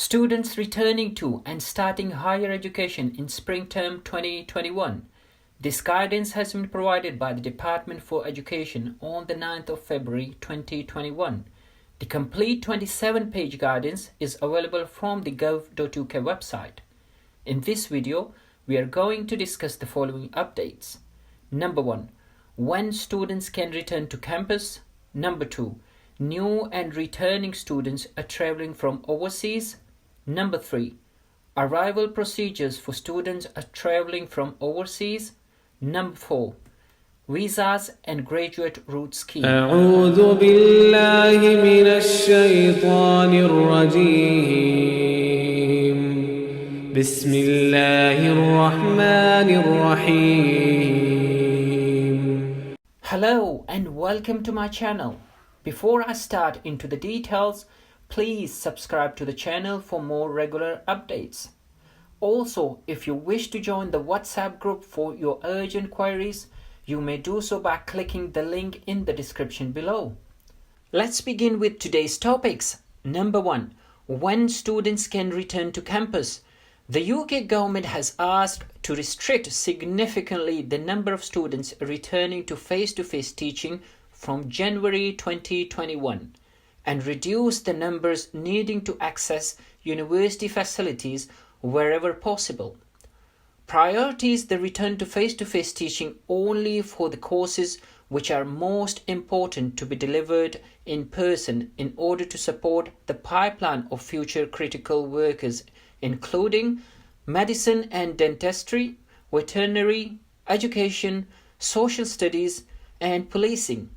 Students returning to and starting higher education in spring term 2021. This guidance has been provided by the Department for Education on the 9th of February 2021. The complete 27-page guidance is available from the gov.uk website. In this video, we are going to discuss the following updates. Number 1. When students can return to campus. Number 2. New and returning students are traveling from overseas. Number 3. Arrival procedures for students are traveling from overseas. Number 4. Visas and graduate route scheme. أعوذ بالله من الشيطان الرجيم بسم الله الرحمن الرحيم. Hello and welcome to my channel. Before I start into the details, please subscribe to the channel for more regular updates. Also, if you wish to join the WhatsApp group for your urgent queries, you may do so by clicking the link in the description below. Let's begin with today's topics. Number 1. When students can return to campus. The UK government has asked to restrict significantly the number of students returning to face-to-face teaching from January 2021 and reduce the numbers needing to access university facilities wherever possible. Prioritize the return to face-to-face teaching only for the courses which are most important to be delivered in person in order to support the pipeline of future critical workers, including medicine and dentistry, veterinary, education, social studies, and policing.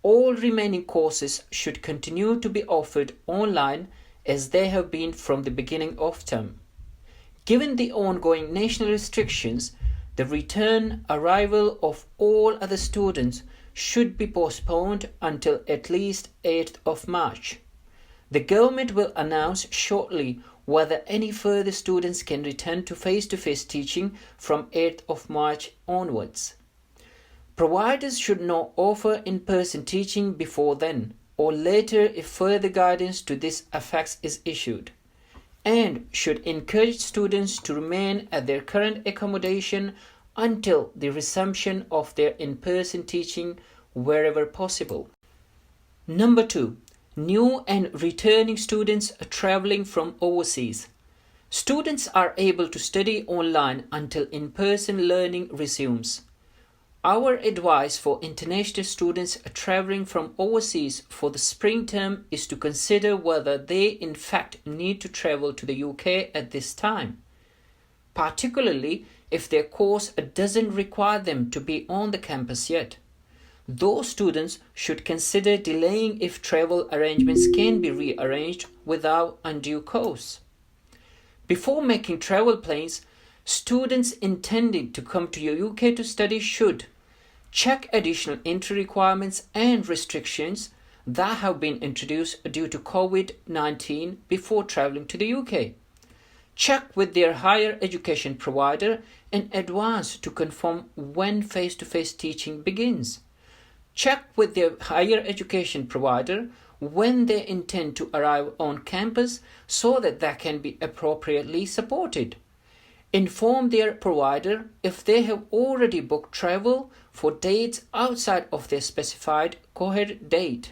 All remaining courses should continue to be offered online as they have been from the beginning of term. Given the ongoing national restrictions, the return arrival of all other students should be postponed until at least 8th of March. The government will announce shortly whether any further students can return to face-to-face teaching from 8th of March onwards. Providers should not offer in-person teaching before then or later if further guidance to this effect is issued, and should encourage students to remain at their current accommodation until the resumption of their in-person teaching wherever possible. Number 2. New and returning students are traveling from overseas. Students are able to study online until in-person learning resumes. Our advice for international students traveling from overseas for the spring term is to consider whether they in fact need to travel to the UK at this time, particularly if their course doesn't require them to be on the campus yet. Those students should consider delaying if travel arrangements can be rearranged without undue cost. Before making travel plans, students intending to come to the UK to study should check additional entry requirements and restrictions that have been introduced due to COVID-19 before traveling to the UK. Check with their higher education provider in advance to confirm when face-to-face teaching begins. Check with their higher education provider when they intend to arrive on campus so that they can be appropriately supported. Inform their provider if they have already booked travel for dates outside of their specified cohort date.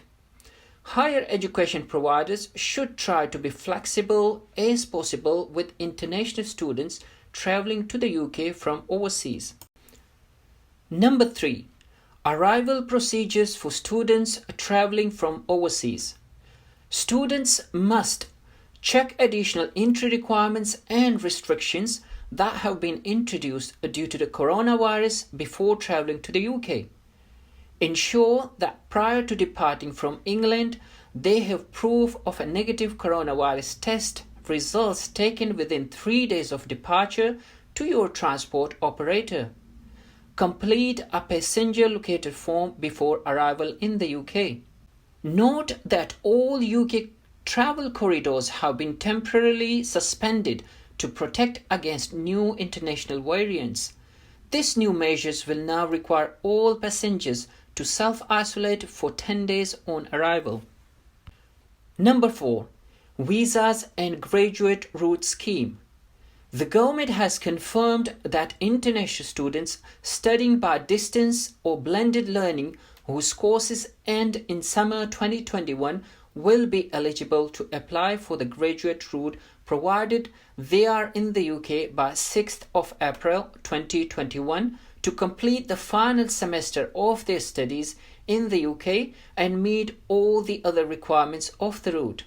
Higher education providers should try to be flexible as possible with international students traveling to the UK from overseas. Number 3. Arrival procedures for students traveling from overseas. Students must check additional entry requirements and restrictions that have been introduced due to the coronavirus before traveling to the UK. Ensure that prior to departing from England, they have proof of a negative coronavirus test results taken within 3 days of departure to your transport operator. Complete a passenger locator form before arrival in the UK. Note that all UK travel corridors have been temporarily suspended to protect against new international variants. These new measures will now require all passengers to self-isolate for 10 days on arrival. Number 4. Visas and Graduate Route Scheme. The government has confirmed that international students studying by distance or blended learning whose courses end in summer 2021 will be eligible to apply for the graduate route provided they are in the UK by 6th of April 2021 to complete the final semester of their studies in the UK and meet all the other requirements of the route.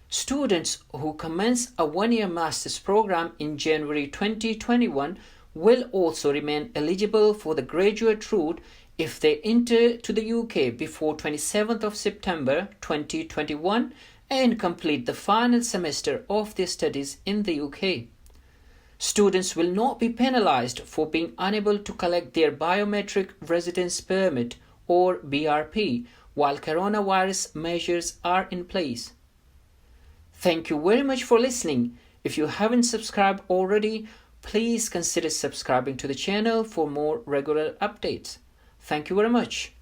Students who commence a one-year master's program in January 2021 will also remain eligible for the graduate route if they enter to the UK before 27th of September 2021 and complete the final semester of their studies in the UK. Students will not be penalized for being unable to collect their biometric residence permit or BRP while coronavirus measures are in place. Thank you very much for listening. If you haven't subscribed already, please consider subscribing to the channel for more regular updates. Thank you very much.